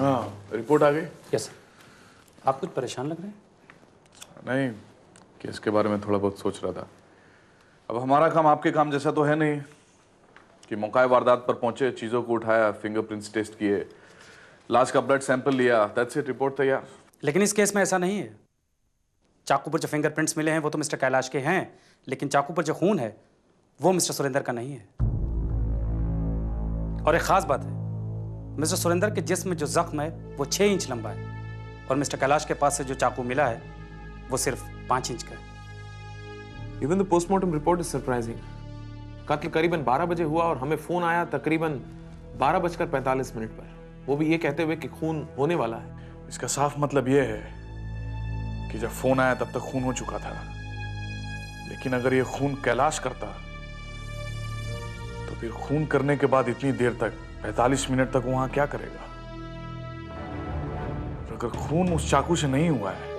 हाँ, रिपोर्ट आ गई? Yes sir. आप कुछ परेशान लग रहे हैं? नहीं, केस के बारे में थोड़ा बहुत सोच रहा था। अब हमारा काम आपके काम जैसा तो है नहीं कि मौका वारदात पर पहुंचे, चीज़ों को उठाया, फिंगरप्रिंट्स टेस्ट किए, लाश का ब्लड सैंपल लिया, दैट्स इट, रिपोर्ट तैयार। लेकिन इस केस में ऐसा नहीं है। चाकू पर जो फिंगरप्रिंट्स मिले हैं वो तो मिस्टर कैलाश के हैं, लेकिन चाकू पर जो खून है वो मिस्टर सुरेंद्र का नहीं है। और एक खास बात है, मिस्टर सुरेंद्र के जिस्म में जो जख्म है वो 6 इंच लंबा है और मिस्टर कैलाश के पास से जो चाकू मिला है वो सिर्फ 5 इंच का है। Even the postmortem report is surprising. कत्ल करीबन 12 बजे हुआ और हमें फोन आया तकरीबन 12:45 पर, वो भी ये कहते हुए कि खून होने वाला है। इसका साफ मतलब ये है कि जब फोन आया तब तक खून हो चुका था। लेकिन अगर ये खून कैलाश करता तो फिर खून करने के बाद इतनी देर तक 45 मिनट तक वहां क्या करेगा? और अगर खून उस चाकू से नहीं हुआ है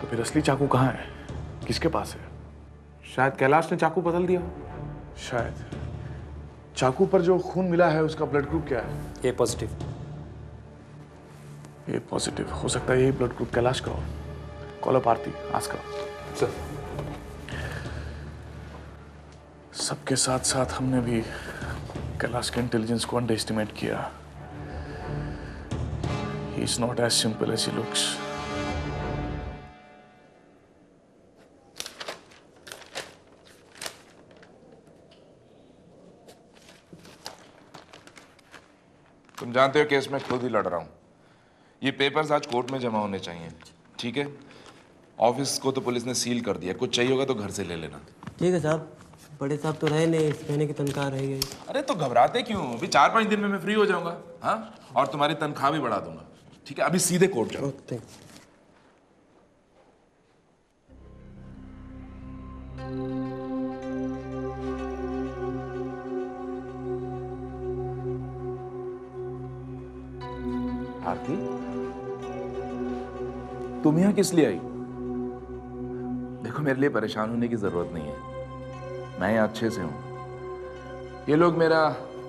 तो फिर असली चाकू कहां है, किसके पास है? शायद कैलाश ने चाकू बदल दिया। शायद। चाकू पर जो खून मिला है उसका ब्लड ग्रुप क्या है? ए पॉजिटिव। ए पॉजिटिव। हो सकता है यही ब्लड ग्रुप कैलाश का हो। कॉल अप आरती, आस्क सर। सबके साथ साथ हमने भी कैलाश के इंटेलिजेंस को अंडर एस्टिमेट किया। He is not as simple as he looks. तुम जानते हो केस में खुद ही लड़ रहा हूं। ये पेपर्स आज कोर्ट में जमा होने चाहिए, ठीक है? ऑफिस को तो पुलिस ने सील कर दिया, कुछ चाहिए होगा तो घर से ले लेना। ठीक है साहब, बड़े साहब तो रहे नहीं, इस महीने की तनख्वाह रह गई। अरे तो घबराते क्यों? अभी 4-5 दिन में मैं फ्री हो जाऊंगा। हाँ, और तुम्हारी तनख्वाह भी बढ़ा दूंगा, ठीक है? अभी सीधे कोर्ट जाओ। ओके। आरती, तुम यहाँ किस लिए आई? देखो, मेरे लिए परेशान होने की जरूरत नहीं है, मैं यहाँ अच्छे से हूं। ये लोग मेरा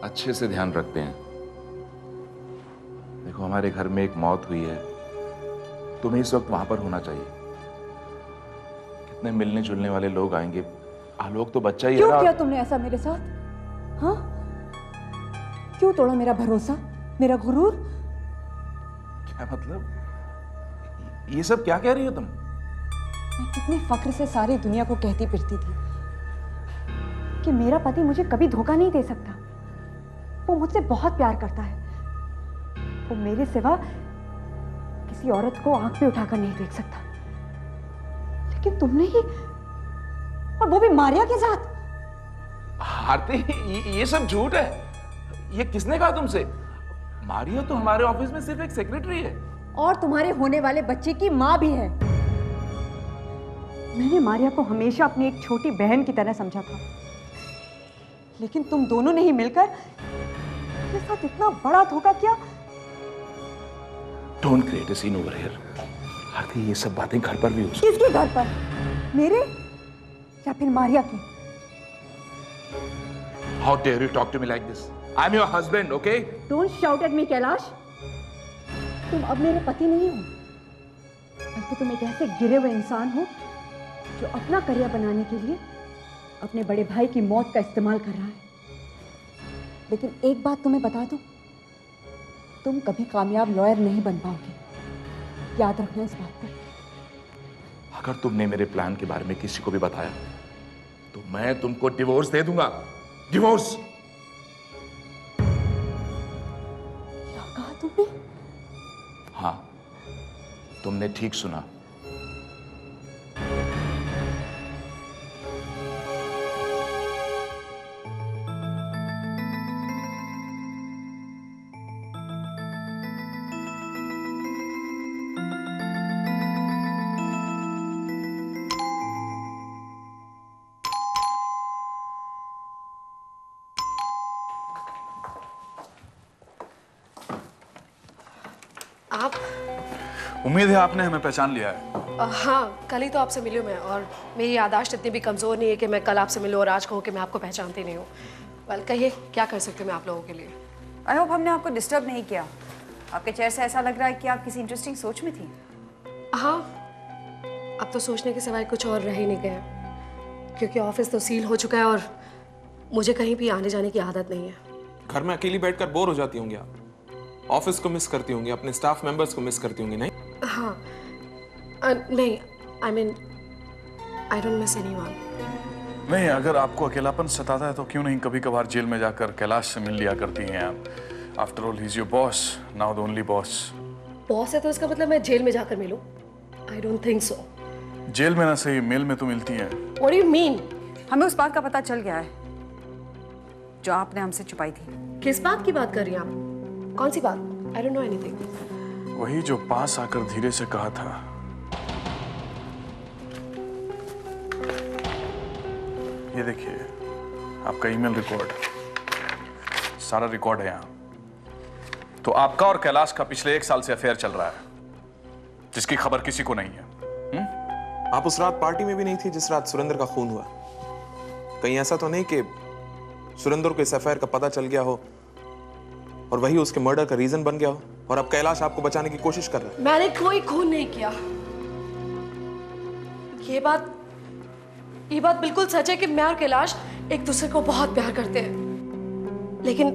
अच्छे से ध्यान रखते हैं। देखो, हमारे घर में एक मौत हुई है, तुम्हें इस वक्त वहां पर होना चाहिए। कितने मिलने जुलने वाले लोग आएंगे। आलोक तो बच्चा ही है ना। क्यों किया तुमने ऐसा मेरे साथ? हाँ, क्यों तोड़ा मेरा भरोसा, मेरा गुरूर? क्या मतलब? ये सब क्या कह रही हो तुम? मैं कितने फख्र से सारी दुनिया को कहती फिरती थी कि मेरा पति मुझे कभी धोखा नहीं दे सकता। वो मुझसे बहुत प्यार करता है। वो मेरे सिवा किसी औरत को आंख पे उठाकर नहीं देख सकता। लेकिन तुमने ही, और वो भी मारिया के साथ। आरती, ये सब झूठ है। ये किसने कहा तुमसे? मारिया तो हमारे ऑफिस में सिर्फ एक सेक्रेटरी है। और तुम्हारे होने वाले बच्चे की माँ भी है। मैंने मारिया को हमेशा अपनी एक छोटी बहन की तरह समझा था, लेकिन तुम दोनों ने ही मिलकर मेरे साथ इतना बड़ा धोखा किया। Don't create a scene over here. आरती, ये सब बातें घर पर भी हो सकती हैं। किसके घर पर? मेरे या फिर मारिया की? How dare you talk to me like this? I'm your husband, okay? Don't shout at me, Kailash. तुम अब मेरे पति नहीं हो, बल्कि तुम एक ऐसे गिरे हुए इंसान हो जो अपना करियर बनाने के लिए अपने बड़े भाई की मौत का इस्तेमाल कर रहा है। लेकिन एक बात तुम्हें बता दूं, तुम कभी कामयाब लॉयर नहीं बन पाओगे। याद रखना इस बात को। अगर तुमने मेरे प्लान के बारे में किसी को भी बताया तो मैं तुमको डिवोर्स दे दूंगा। डिवोर्स। क्या कहा तुमने? हाँ, तुमने ठीक सुना। आप? उम्मीद है आपने हमें पहचान लिया है। हाँ, कल ही तो आपसे मिली हूँ मैं, और मेरी याददाश्त इतनी भी कमज़ोर नहीं है कि मैं कल आपसे मिलूँ और आज कहूँ कि मैं आपको पहचानती नहीं हूँ। वेल, कहिए क्या कर सकती हूँ मैं आप लोगों के लिए? आई होप हमने आपको डिस्टर्ब नहीं किया। आपके चेहरे से ऐसा लग रहा है कि आप किसी इंटरेस्टिंग सोच में थी। हाँ, अब तो सोचने के सिवाय कुछ और रह ही नहीं गया, क्योंकि ऑफिस तो सील हो चुका है और मुझे कहीं भी आने जाने की आदत नहीं है। घर में अकेली बैठकर बोर हो जाती होंगी आप, ऑफिस को मिस करती होंगी, अपने स्टाफ मेंबर्स को मिस करती होंगी, नहीं? हाँ, नहीं, I mean I don't miss anyone. नहीं, अगर आपको अकेलापन सताता है तो क्यों नहीं कभी कभार जेल में जाकर कैलाश से मिल लिया करती हैं आप। After all he is your boss, now the only boss. Boss है तो इसका मतलब मैं जेल में जाकर मिलूं? I don't think so. Jail में ना सही, मेल में तो मिलती हैं। What do you mean? हमें उस बात का पता चल गया है जो आपने हमसे छुपाई थी। किस बात की बात कर रही हैं आप? कौन सी बात? I don't know anything. वही जो पास आकर धीरे से कहा था। ये देखिए, आपका ईमेल रिकॉर्ड, सारा रिकॉर्ड है यहाँ। तो आपका और कैलाश का पिछले 1 साल से अफेयर चल रहा है, जिसकी खबर किसी को नहीं है। आप उस रात पार्टी में भी नहीं थी जिस रात सुरेंद्र का खून हुआ। कहीं ऐसा तो नहीं कि सुरेंद्र को इस अफेयर का पता चल गया हो और वही उसके मर्डर का रीजन बन गया हो, और अब कैलाश आपको बचाने की कोशिश कर रहा है? मैंने कोई खून नहीं किया। ये बात बिल्कुल सच है कि मैं और कैलाश एक दूसरे को बहुत प्यार करते हैं, लेकिन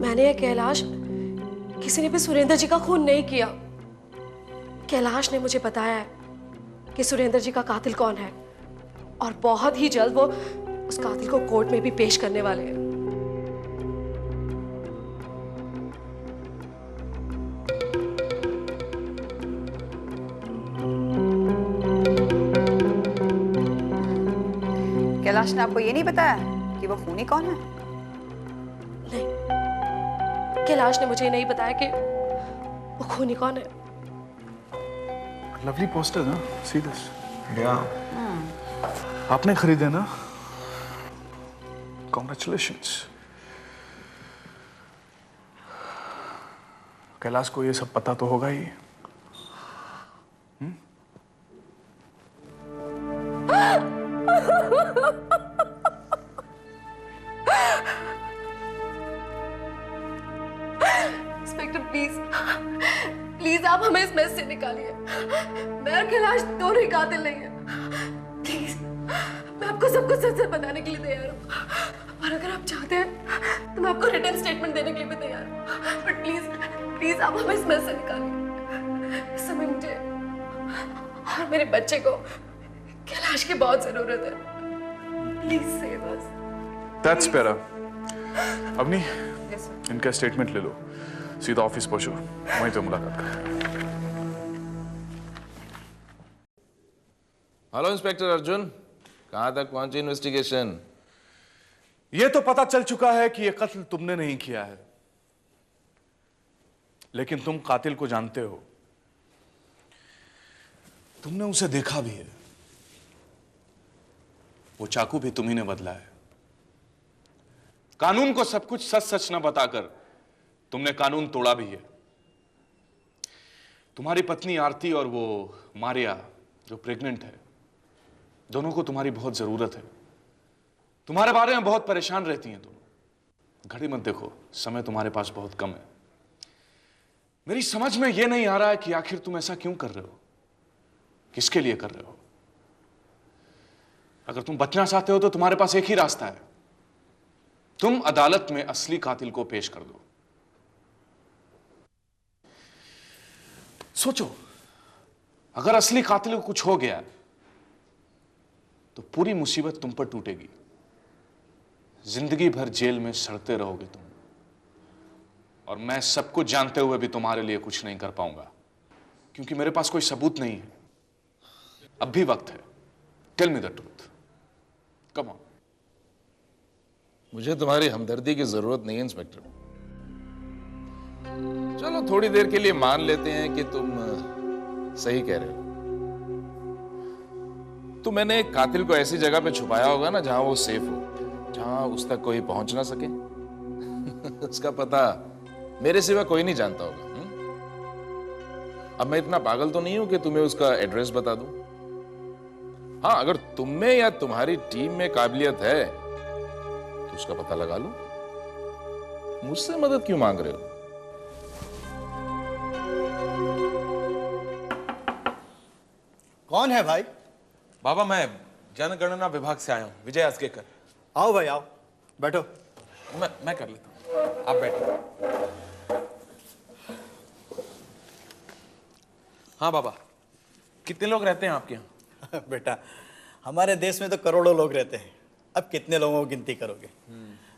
मैंने या कैलाश किसी ने भी सुरेंद्र जी का खून नहीं किया। कैलाश ने मुझे बताया है कि सुरेंद्र जी का कातिल कौन है, और बहुत ही जल्द वो उस कातिल को कोर्ट में भी पेश करने वाले हैं। कैलाश ने आपको ये नहीं बताया कि वो खूनी कौन है? नहीं, कैलाश ने मुझे नहीं बताया कि वो खूनी कौन है। लवली पोस्टर ना, सी दिस। या आपने खरीदे ना? कॉन्ग्रेचुलेशंस। कैलाश को ये सब पता तो होगा ही। इंस्पेक्टर प्लीज, प्लीज आप हमें इस मैस से निकालिए। मैं और कैलाश दोनों ही कातिल नहीं है। प्लीज, मैं आपको सब कुछ सच सच बताने के लिए तैयार हूँ, और अगर आप चाहते हैं तो मैं आपको रिटर्न स्टेटमेंट देने के लिए भी तैयार हूँ। बट प्लीज, प्लीज आप हमें इस मैस से निकालिए। इस समय मुझे और मेरे बच्चे को कैलाश की बहुत जरूरत है। Please save us. That's better. Avni, इनका स्टेटमेंट ले लो, सीधा ऑफिस पहुंचो, वहीं पे मुलाकात करें। हेलो इंस्पेक्टर अर्जुन, कहां तक पहुंची इन्वेस्टिगेशन? यह तो पता चल चुका है कि यह कत्ल तुमने नहीं किया है, लेकिन तुम कातिल को जानते हो। तुमने उसे देखा भी है। वो चाकू भी तुम्ही ने बदला है। कानून को सब कुछ सच सच न बताकर तुमने कानून तोड़ा भी है। तुम्हारी पत्नी आरती और वो मारिया जो प्रेग्नेंट है, दोनों को तुम्हारी बहुत जरूरत है। तुम्हारे बारे में बहुत परेशान रहती हैं दोनों। घड़ी मत देखो, समय तुम्हारे पास बहुत कम है। मेरी समझ में यह नहीं आ रहा है कि आखिर तुम ऐसा क्यों कर रहे हो, किसके लिए कर रहे हो। अगर तुम बचना चाहते हो तो तुम्हारे पास एक ही रास्ता है, तुम अदालत में असली कातिल को पेश कर दो। सोचो, अगर असली कातिल को कुछ हो गया तो पूरी मुसीबत तुम पर टूटेगी। जिंदगी भर जेल में सड़ते रहोगे तुम, और मैं सब कुछ जानते हुए भी तुम्हारे लिए कुछ नहीं कर पाऊंगा, क्योंकि मेरे पास कोई सबूत नहीं है। अब भी वक्त है। Tell me the truth, come on. मुझे तुम्हारी हमदर्दी की जरूरत नहीं है इंस्पेक्टर। चलो थोड़ी देर के लिए मान लेते हैं कि तुम सही कह रहे हो। तो मैंने एक कातिल को ऐसी जगह पे छुपाया होगा ना जहां वो सेफ हो, जहां उस तक कोई पहुंच ना सके। उसका पता मेरे सिवा कोई नहीं जानता होगा। अब मैं इतना पागल तो नहीं हूं कि तुम्हें उसका एड्रेस बता दूं। हाँ, अगर तुम में या तुम्हारी टीम में काबिलियत है तो उसका पता लगा लो। मुझसे मदद क्यों मांग रहे हो? कौन है भाई? बाबा मैं जनगणना विभाग से आया हूँ, विजय आसगेकर। आओ भाई आओ, बैठो। मैं कर लेता हूँ, आप बैठो। हाँ बाबा, कितने लोग रहते हैं आपके यहाँ? बेटा, हमारे देश में तो करोड़ों लोग रहते हैं, अब कितने लोगों की गिनती करोगे?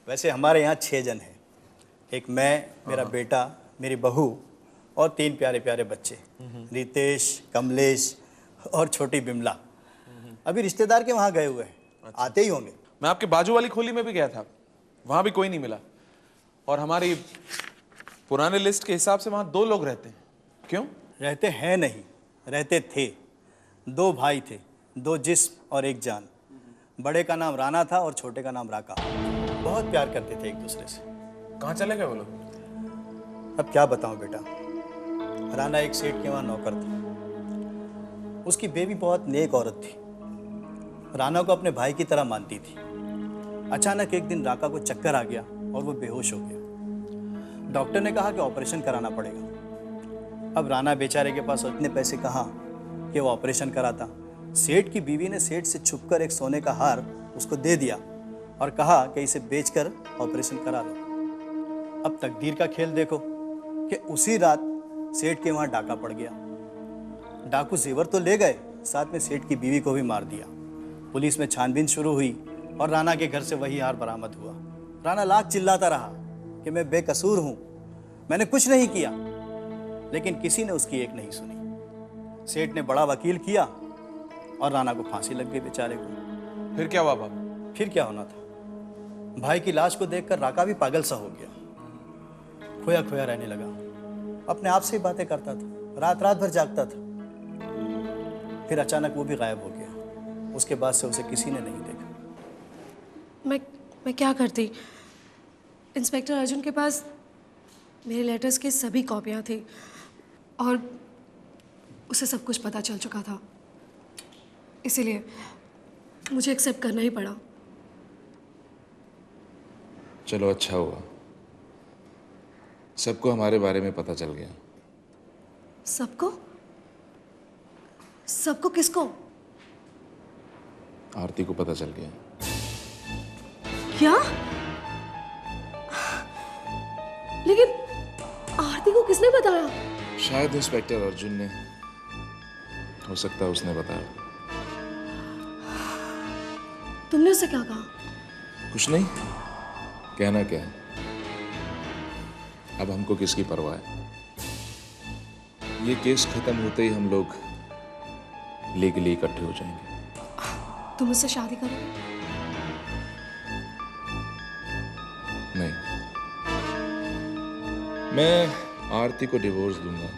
वैसे हमारे यहाँ 6 जन हैं। एक मैं, मेरा बेटा, मेरी बहू और 3 प्यारे प्यारे बच्चे, रितेश, कमलेश और छोटी बिमला। अभी रिश्तेदार के वहाँ गए हुए हैं, आते ही होंगे। मैं आपके बाजू वाली खोली में भी गया था, वहां भी कोई नहीं मिला। और हमारी पुराने लिस्ट के हिसाब से वहां 2 लोग रहते हैं। क्यों? रहते हैं नहीं, रहते थे। 2 भाई थे, 2 जिस्म और 1 जान। बड़े का नाम राणा था और छोटे का नाम राका। बहुत प्यार करते थे एक दूसरे से। कहाँ चले गए वो लोग? अब क्या बताऊं बेटा, राणा एक सेठ के वहाँ नौकर था। उसकी बेबी बहुत नेक औरत थी, राणा को अपने भाई की तरह मानती थी। अचानक एक दिन राका को चक्कर आ गया और वो बेहोश हो गया। डॉक्टर ने कहा कि ऑपरेशन कराना पड़ेगा। अब राणा बेचारे के पास इतने पैसे कहाँ कि वो ऑपरेशन कराता। सेठ की बीवी ने सेठ से छुपकर एक सोने का हार उसको दे दिया और कहा कि इसे बेचकर ऑपरेशन करा लो। अब तकदीर का खेल देखो कि उसी रात सेठ के वहाँ डाका पड़ गया। डाकू जेवर तो ले गए, साथ में सेठ की बीवी को भी मार दिया। पुलिस में छानबीन शुरू हुई और राणा के घर से वही हार बरामद हुआ। राणा लाख चिल्लाता रहा कि मैं बेकसूर हूँ, मैंने कुछ नहीं किया, लेकिन किसी ने उसकी एक नहीं सुनी। सेठ ने बड़ा वकील किया और राणा को फांसी लग गई बेचारे को। फिर क्या हुआ बाबा? फिर क्या होना था, भाई की लाश को देखकर राका भी पागल सा हो गया, खोया खोया रहने लगा। अपने आप से ही बातें करता था, रात रात भर जागता था। फिर अचानक वो भी गायब हो गया। उसके बाद से उसे किसी ने नहीं देखा। मैं क्या करती? इंस्पेक्टर अर्जुन के पास मेरे लेटर्स की सभी कॉपियाँ थी और उसे सब कुछ पता चल चुका था, इसीलिए मुझे एक्सेप्ट करना ही पड़ा। चलो अच्छा हुआ, सबको हमारे बारे में पता चल गया। सबको? सबको किसको? आरती को पता चल गया। क्या? लेकिन आरती को किसने बताया? शायद इंस्पेक्टर अर्जुन ने, हो सकता है उसने बताया। तुमने उससे क्या कहा? कुछ नहीं, कहना क्या है। अब हमको किसकी परवाह है। ये केस खत्म होते ही हम लोग लीगली इकट्ठे हो जाएंगे। तुम उससे शादी करोगे? नहीं, मैं आरती को डिवोर्स दूंगा।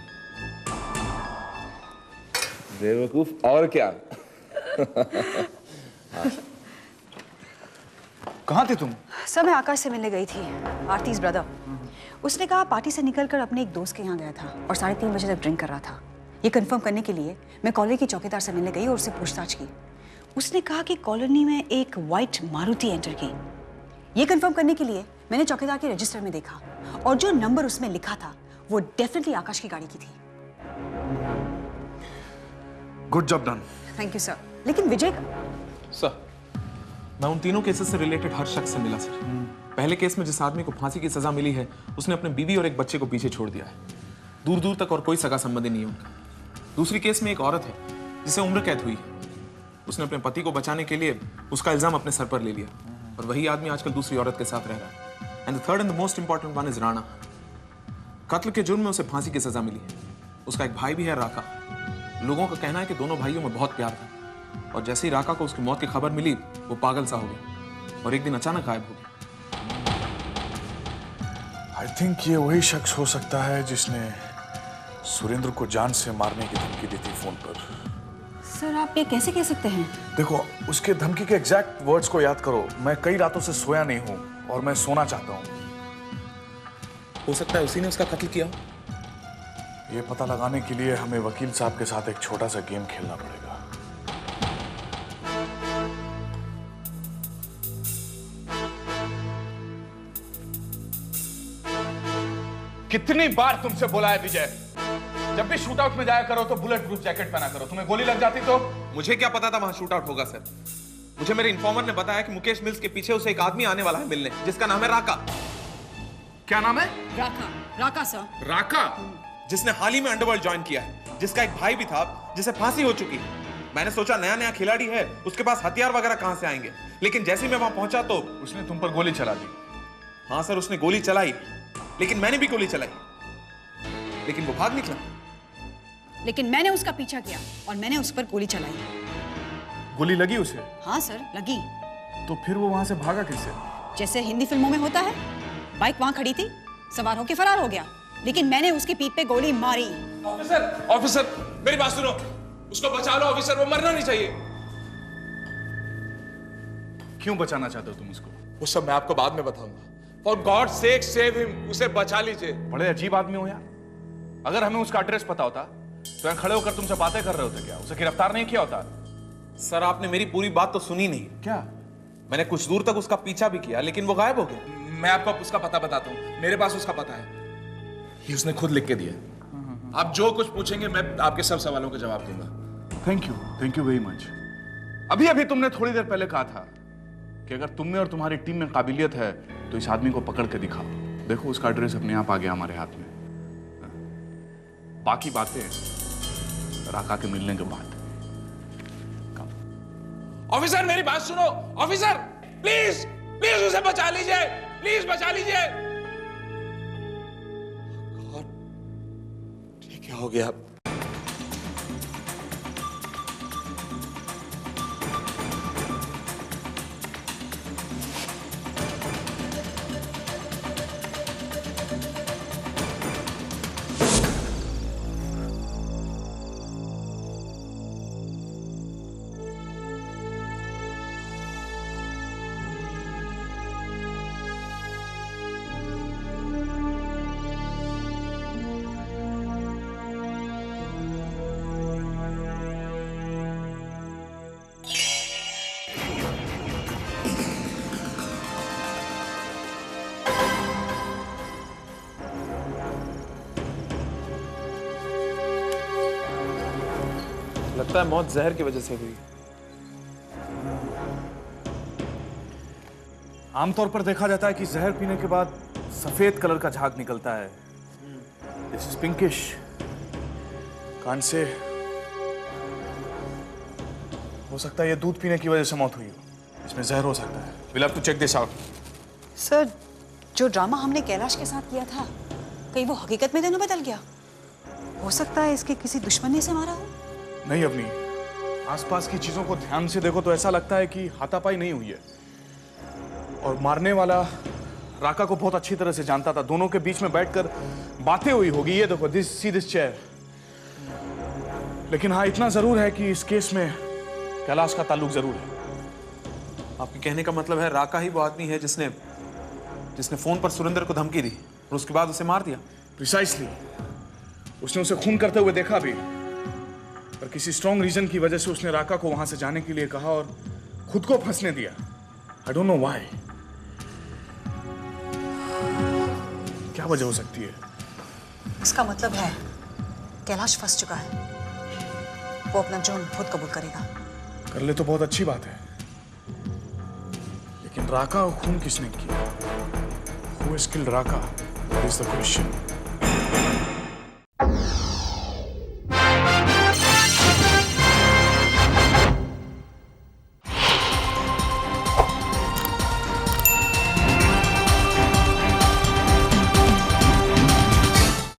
बेवकूफ और क्या। कहाँ थे तुम? सर मैं आकाश से मिलने गई थी, आरती's ब्रदर। उसने कहा पार्टी से निकलकर अपने एक दोस्त के यहाँ गया था और 3:30 बजे तक ड्रिंक कर रहा था। ये कंफर्म करने के लिए मैं कॉलोनी की चौकीदार से मिलने गई और उससे पूछताछ की। उसने कहा कि कॉलोनी में एक वाइट मारुति एंटर की। ये कंफर्म करने के लिए मैंने चौकीदार के रजिस्टर में देखा और जो नंबर उसमें लिखा था वो डेफिनेटली आकाश की गाड़ी की थी। Good job done. Thank you sir. लेकिन विजय सर, मैं उन तीनों केसेस से रिलेटेड हर शख्स से मिला सर। पहले केस में जिस आदमी को फांसी की सजा मिली है, उसने अपने बीवी और एक बच्चे को पीछे छोड़ दिया है। दूर दूर तक और कोई सगा संबंधी नहीं है उनका। दूसरी केस में एक औरत है जिसे उम्र कैद हुई है। उसने अपने पति को बचाने के लिए उसका इल्जाम अपने सर पर ले लिया और वही आदमी आजकल दूसरी औरत के साथ रह रहा है। And the third and the most important one is Rana. कत्ल के जुर्म में उसे फांसी की सजा मिली है। उसका एक भाई भी है राका। लोगों का कहना है कि दोनों भाइयों में बहुत प्यार था और जैसे ही राका को उसकी मौत की खबर मिली, वो पागल सा हो गया और एक दिन अचानक गायब हो गया। आई थिंक ये वही शख्स हो सकता है जिसने सुरेंद्र को जान से मारने की धमकी दी थी फोन पर। सर आप ये कैसे कह सकते हैं? देखो, उसके धमकी के एग्जैक्ट वर्ड्स को याद करो। मैं कई रातों से सोया नहीं हूं और मैं सोना चाहता हूं। हो सकता है उसी ने उसका कत्ल किया। ये पता लगाने के लिए हमें वकील साहब के साथ एक छोटा सा गेम खेलना पड़ेगा। कितनी बार तुमसे बोला है विजय, जब भी शूट आउट में जाया करो तो बुलेट प्रूफ जैकेट पहना करो। तुम्हें गोली लग जाती तो? मुझे क्या पता था वहां शूट आउट होगा सर। मुझे मेरे इन्फॉर्मर ने बताया कि मुकेश मिल्स के पीछे उसे एक आदमी आने वाला है मिलने, जिसका नाम है राका। क्या नाम है? राका। राका सर। राका? जिसने हाल ही में अंडरवर्ल्ड ज्वाइन किया है, जिसका एक भाई भी था जिसे फांसी हो चुकी है। मैंने सोचा नया नया खिलाड़ी है, उसके पास हथियार वगैरह कहां से आएंगे, लेकिन जैसे ही मैं वहां पहुंचा तो उसने तुम पर गोली चला दी। हाँ सर, उसने गोली चलाई, लेकिन मैंने भी गोली चलाई, लेकिन वो भाग निकला। लेकिन मैंने उसका पीछा किया और मैंने उस पर गोली चलाई। गोली लगी उसे? हाँ सर, लगी। तो फिर वो वहां से भागा कैसे? जैसे हिंदी फिल्मों में होता है, बाइक वहां खड़ी थी, सवार होकर फरार हो गया, लेकिन मैंने उसकी पीठ पे गोली मारी। ऑफिसर, ऑफिसर, मेरी बात सुनो, उसको बचा लो ऑफिसर, वो मरना नहीं चाहिए। क्यों बचाना चाहते हो तुम उसको? वो सब मैं आपको बाद में बताऊंगा। For God sake save him, उसे बचा लीजिए। बड़े अजीब आदमी हो यार। अगर हमें उसका एड्रेस पता होता तो यहाँ खड़े होकर तुमसे बातें कर रहे होते क्या? उसे गिरफ्तार नहीं किया होता? सर, आपने मेरी पूरी बात तो सुनी नहीं। क्या? मैंने कुछ दूर तक उसका पीछा भी किया, लेकिन वो गायब हो गया। मैं आपको उसका पता बताता हूँ, मेरे पास उसका पता है, ये उसने खुद लिख के दिया। आप जो कुछ पूछेंगे मैं आपके सब सवालों के जवाब दूंगा। Thank you very much. अभी अभी तुमने थोड़ी देर पहले कहा था कि अगर तुम में और तुम्हारी टीम में काबिलियत है तो इस आदमी को पकड़ के दिखाओ। देखो, उसका एड्रेस अपने आप आ गया हमारे हाथ में। बाकी बातें राका के मिलने के बाद। ऑफिसर मेरी बात सुनो, ऑफिसर प्लीज प्लीज उसे बचा लीजिए, प्लीज बचा लीजिए। ये क्या हो गया? लगता है मौत जहर की वजह से हुई। आमतौर पर देखा जाता है कि जहर पीने के बाद सफेद कलर का झाग निकलता है। This is pinkish. कान से हो सकता है ये दूध पीने की वजह से मौत हुई हो। इसमें जहर हो सकता है। Will have to check this out. Sir, जो ड्रामा हमने कैलाश के साथ किया था, कहीं वो हकीकत में दोनों बदल गया? हो सकता है इसके किसी दुश्मन ने इसे मारा हो। नहीं अवनी, आसपास की चीजों को ध्यान से देखो तो ऐसा लगता है कि हाथापाई नहीं हुई है और मारने वाला राका को बहुत अच्छी तरह से जानता था। दोनों के बीच में बैठकर बातें हुई होगी। ये देखो, सी दिस चेयर। लेकिन हाँ, इतना जरूर है कि इस केस में कैलाश का ताल्लुक जरूर है। आपके कहने का मतलब है राका ही वो आदमी है जिसने फोन पर सुरेंद्र को धमकी दी और उसके बाद उसे मार दिया? प्रिसाइसली। उसने उसे खून करते हुए देखा भी, पर किसी स्ट्रॉन्ग रीजन की वजह से उसने राका को वहां से जाने के लिए कहा और खुद को फंसने दिया। I don't know why. क्या वजह हो सकती है? इसका मतलब है कैलाश फंस चुका है। वो अपना जुर्म खुद कबूल करेगा। कर ले तो बहुत अच्छी बात है, लेकिन राका को खून किसने किया? Who has killed Raka? That is the question.